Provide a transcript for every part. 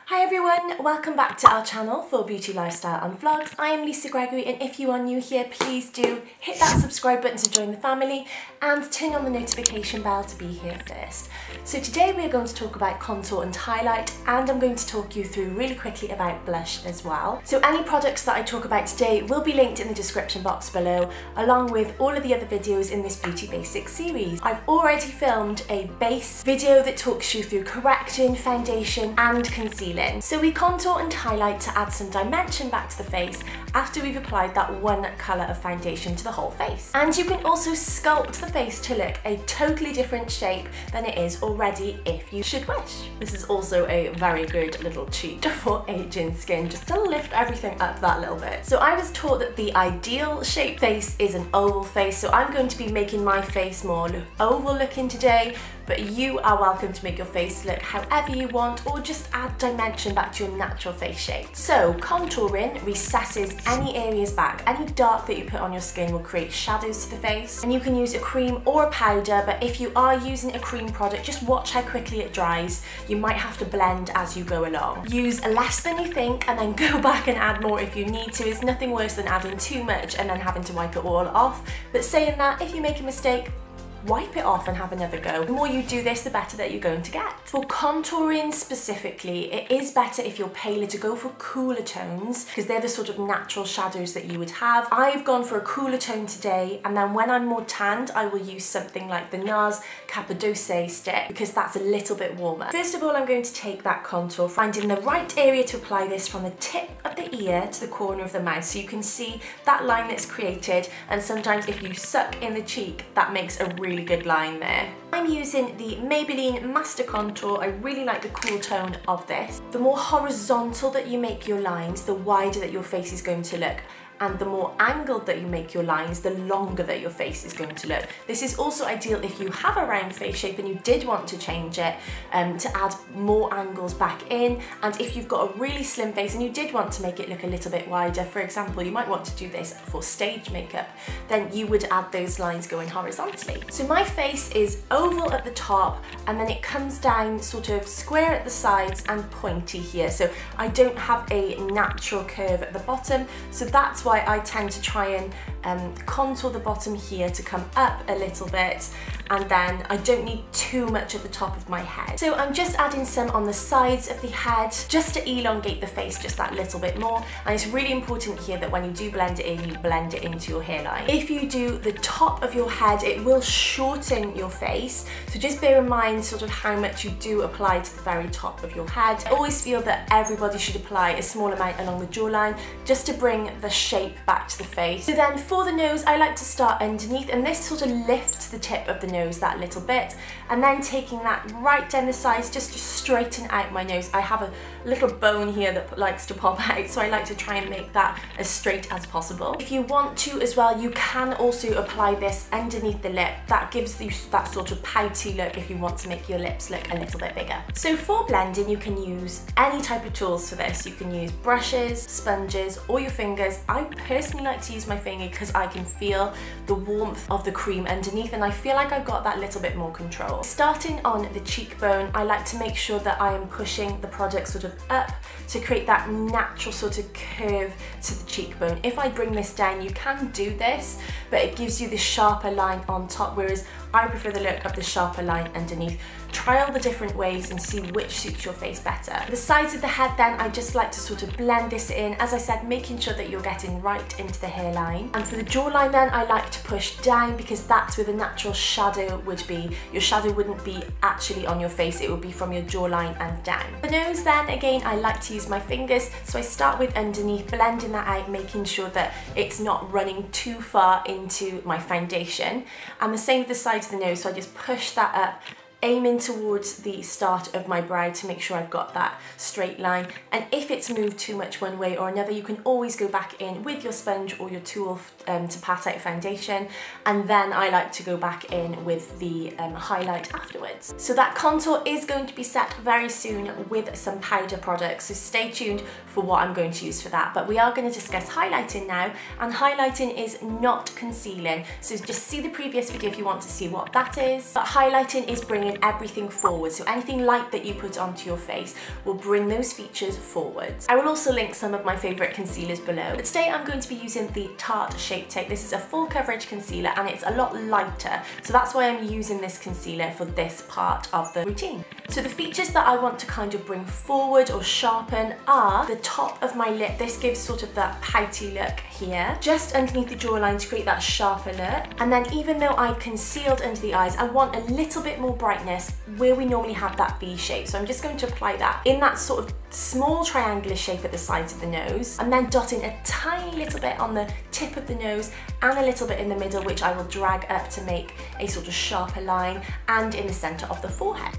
Hi everyone, welcome back to our channel for Beauty, Lifestyle and Vlogs. I am Lisa Gregory, and if you are new here, please do hit that subscribe button to join the family and turn on the notification bell to be here first. So today we are going to talk about contour and highlight, and I'm going to talk you through really quickly about blush as well. So any products that I talk about today will be linked in the description box below, along with all of the other videos in this Beauty Basics series. I've already filmed a base video that talks you through correcting, foundation and concealing. So we contour and highlight to add some dimension back to the face after we've applied that one colour of foundation to the whole face. And you can also sculpt the face to look a totally different shape than it is already if you should wish. This is also a very good little cheat for aging skin, just to lift everything up that little bit. So I was taught that the ideal shape face is an oval face, so I'm going to be making my face more oval looking today, but you are welcome to make your face look however you want, or just add dimension back to your natural face shape. So contouring recesses any areas back. Any dark that you put on your skin will create shadows to the face, and you can use a cream or a powder, but if you are using a cream product, just watch how quickly it dries. You might have to blend as you go along. Use less than you think and then go back and add more if you need to. It's nothing worse than adding too much and then having to wipe it all off. But saying that, if you make a mistake, wipe it off and have another go. The more you do this, the better that you're going to get. For contouring specifically, it is better if you're paler to go for cooler tones, because they're the sort of natural shadows that you would have. I've gone for a cooler tone today, and then when I'm more tanned, I will use something like the NARS Capadose stick, because that's a little bit warmer. First of all, I'm going to take that contour, finding the right area to apply this from the tip of the ear to the corner of the mouth, so you can see that line that's created, and sometimes if you suck in the cheek, that makes a really good line there. I'm using the Maybelline Master Contour. I really like the cool tone of this. The more horizontal that you make your lines, the wider that your face is going to look. And the more angled that you make your lines, the longer that your face is going to look. This is also ideal if you have a round face shape and you did want to change it, to add more angles back in. And if you've got a really slim face and you did want to make it look a little bit wider, for example, you might want to do this for stage makeup, then you would add those lines going horizontally. So my face is oval at the top, and then it comes down sort of square at the sides and pointy here. So I don't have a natural curve at the bottom, so that's why I tend to try and contour the bottom here to come up a little bit, and then I don't need too much at the top of my head. So I'm just adding some on the sides of the head just to elongate the face just that little bit more, and it's really important here that when you do blend it in, you blend it into your hairline. If you do the top of your head, it will shorten your face, so just bear in mind sort of how much you do apply to the very top of your head. I always feel that everybody should apply a small amount along the jawline just to bring the shape back to the face. So then for the nose, I like to start underneath, and this sort of lifts the tip of the nose that little bit, and then taking that right down the sides just to straighten out my nose. I have a little bone here that likes to pop out, so I like to try and make that as straight as possible. If you want to as well, you can also apply this underneath the lip. That gives you that sort of pouty look if you want to make your lips look a little bit bigger. So for blending, you can use any type of tools for this. You can use brushes, sponges, or your fingers. I personally like to use my finger because I can feel the warmth of the cream underneath, and I feel like I've got that little bit more control. Starting on the cheekbone, I like to make sure that I am pushing the product sort of up to create that natural sort of curve to the cheekbone. If I bring this down, you can do this, but it gives you the sharper line on top, whereas I prefer the look of the sharper line underneath. Try all the different ways and see which suits your face better. The sides of the head then, I just like to sort of blend this in, as I said, making sure that you're getting right into the hairline. And for the jawline then, I like to push down, because that's where the natural shadow would be. Your shadow wouldn't be actually on your face, it would be from your jawline and down. The nose then, again, I like to use my fingers, so I start with underneath, blending that out, making sure that it's not running too far into my foundation. And the same with the sides of the nose, so I just push that up, aiming towards the start of my brow to make sure I've got that straight line. And if it's moved too much one way or another, you can always go back in with your sponge or your tool to pat out foundation, and then I like to go back in with the highlight afterwards. So that contour is going to be set very soon with some powder products, so stay tuned for what I'm going to use for that. But we are going to discuss highlighting now, and highlighting is not concealing, so just see the previous video if you want to see what that is. But highlighting is bringing bringing everything forward. So anything light that you put onto your face will bring those features forward. I will also link some of my favourite concealers below. But today I'm going to be using the Tarte Shape Tape. This is a full coverage concealer and it's a lot lighter. So that's why I'm using this concealer for this part of the routine. So the features that I want to kind of bring forward or sharpen are the top of my lip. This gives sort of that pouty look here, just underneath the jawline to create that sharper look. And then even though I've concealed under the eyes, I want a little bit more brightness where we normally have that V shape. So I'm just going to apply that in that sort of small triangular shape at the sides of the nose, and then dotting a tiny little bit on the tip of the nose and a little bit in the middle, which I will drag up to make a sort of sharper line, and in the centre of the forehead.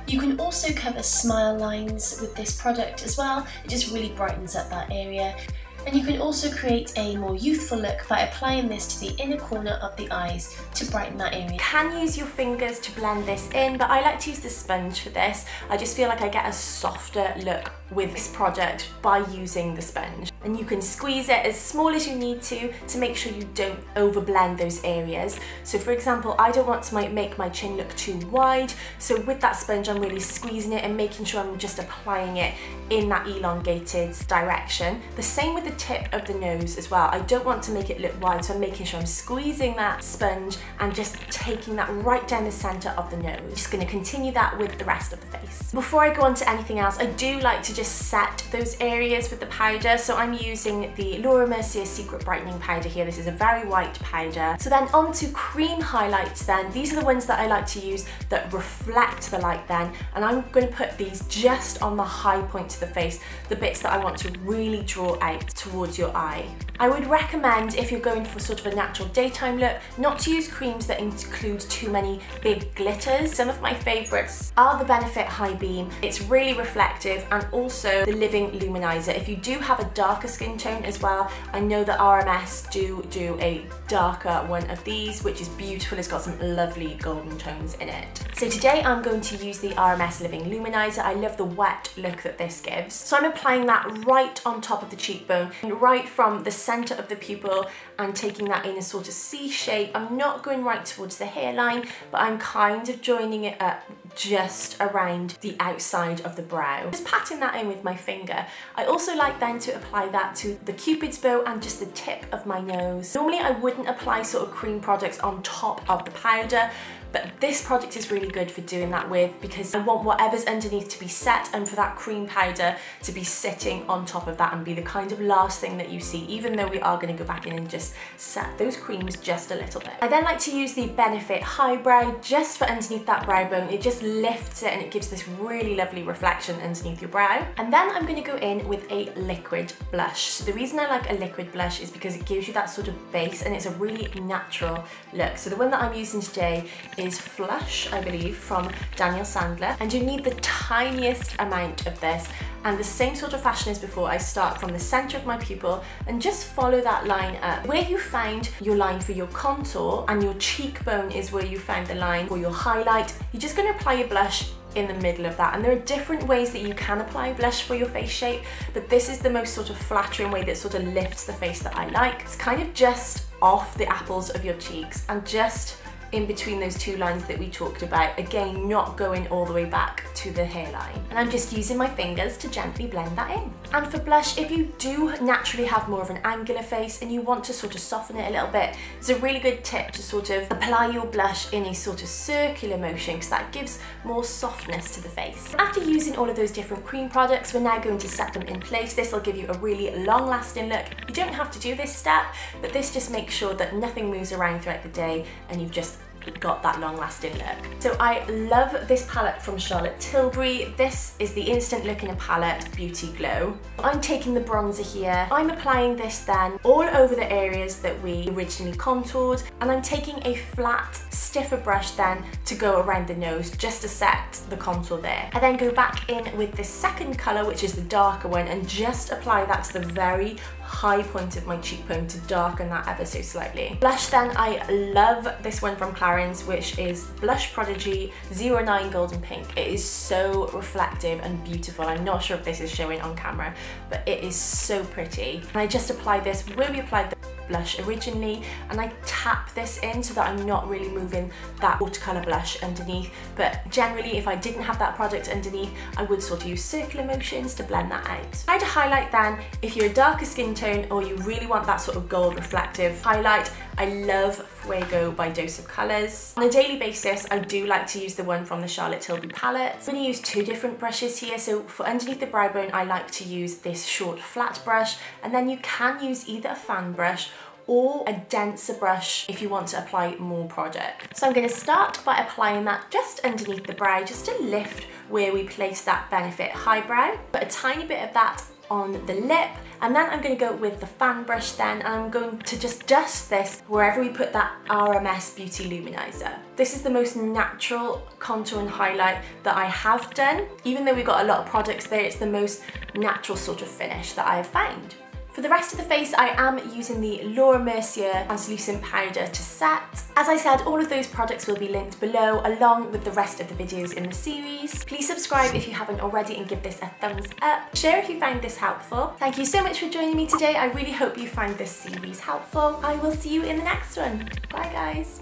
You can also cover smile lines with this product as well. It just really brightens up that area. And you can also create a more youthful look by applying this to the inner corner of the eyes to brighten that area. You can use your fingers to blend this in, but I like to use the sponge for this. I just feel like I get a softer look with this product by using the sponge. And you can squeeze it as small as you need to make sure you don't over blend those areas. So for example, I don't want to make my chin look too wide, so with that sponge I'm really squeezing it and making sure I'm just applying it in that elongated direction. The same with the tip of the nose as well. I don't want to make it look wide, so I'm making sure I'm squeezing that sponge and just taking that right down the centre of the nose. Just going to continue that with the rest of the face. Before I go on to anything else, I do like to just set those areas with the powder. So I'm using the Laura Mercier Secret Brightening Powder here. This is a very white powder. So then on to cream highlights then. These are the ones that I like to use that reflect the light then. And I'm going to put these just on the high points of the face, the bits that I want to really draw out towards your eye. I would recommend, if you're going for sort of a natural daytime look, not to use creams that include too many big glitters. Some of my favourites are the Benefit High Beam. It's really reflective, and also the Living Luminizer. If you do have a darker skin tone as well, I know that RMS do a darker one of these, which is beautiful. It's got some lovely golden tones in it. So today I'm going to use the RMS Living Luminizer. I love the wet look that this gives. So I'm applying that right on top of the cheekbone, right from the centre of the pupil, and taking that in a sort of C shape. I'm not going right towards the hairline, but I'm kind of joining it up just around the outside of the brow. Just patting that in with my finger. I also like then to apply that to the Cupid's bow and just the tip of my nose. Normally I wouldn't apply sort of cream products on top of the powder, but this product is really good for doing that with, because I want whatever's underneath to be set and for that cream powder to be sitting on top of that and be the kind of last thing that you see, even though we are going to go back in and just set those creams just a little bit. I then like to use the Benefit Highbrow just for underneath that brow bone. It just lifts it and it gives this really lovely reflection underneath your brow. And then I'm going to go in with a liquid blush. So the reason I like a liquid blush is because it gives you that sort of base and it's a really natural look. So the one that I'm using today is Flush, I believe, from Daniel Sandler, and you need the tiniest amount of this. And the same sort of fashion as before, I start from the centre of my pupil and just follow that line up. Where you found your line for your contour and your cheekbone is where you found the line for your highlight, you're just going to apply your blush in the middle of that. And there are different ways that you can apply blush for your face shape, but this is the most sort of flattering way that sort of lifts the face that I like. It's kind of just off the apples of your cheeks and just in between those two lines that we talked about, again not going all the way back to the hairline. And I'm just using my fingers to gently blend that in. And for blush, if you do naturally have more of an angular face and you want to sort of soften it a little bit, it's a really good tip to sort of apply your blush in a sort of circular motion, because that gives more softness to the face. After using all of those different cream products, we're now going to set them in place. This will give you a really long lasting look. You don't have to do this step, but this just makes sure that nothing moves around throughout the day and you've just got that long lasting look. So I love this palette from Charlotte Tilbury. This is the Instant Look in a Palette Beauty Glow. I'm taking the bronzer here. I'm applying this then all over the areas that we originally contoured, and I'm taking a flat, stiffer brush then to go around the nose just to set the contour there. I then go back in with the second colour, which is the darker one, and just apply that to the very high point of my cheekbone to darken that ever so slightly. Blush then, I love this one from Clarins, which is Blush Prodigy 09 Golden Pink. It is so reflective and beautiful. I'm not sure if this is showing on camera, but it is so pretty. And I just applied this where we applied the blush originally, and I tap this in so that I'm not really moving that watercolour blush underneath. But generally, if I didn't have that product underneath, I would sort of use circular motions to blend that out. How to highlight then, if you're a darker skin tone or you really want that sort of gold reflective highlight, I love Fuego by Dose of Colours. On a daily basis, I do like to use the one from the Charlotte Tilbury palette. I'm going to use two different brushes here. So for underneath the brow bone, I like to use this short flat brush, and then you can use either a fan brush or a denser brush if you want to apply more product. So I'm going to start by applying that just underneath the brow, just to lift where we place that Benefit Highbrow. Put a tiny bit of that on the lip, and then I'm going to go with the fan brush then, and I'm going to just dust this wherever we put that RMS Beauty Luminizer. This is the most natural contour and highlight that I have done. Even though we've got a lot of products there, it's the most natural sort of finish that I have found. For the rest of the face, I am using the Laura Mercier translucent powder to set. As I said, all of those products will be linked below, along with the rest of the videos in the series. Please subscribe if you haven't already and give this a thumbs up. Share if you found this helpful. Thank you so much for joining me today. I really hope you find this series helpful. I will see you in the next one. Bye guys.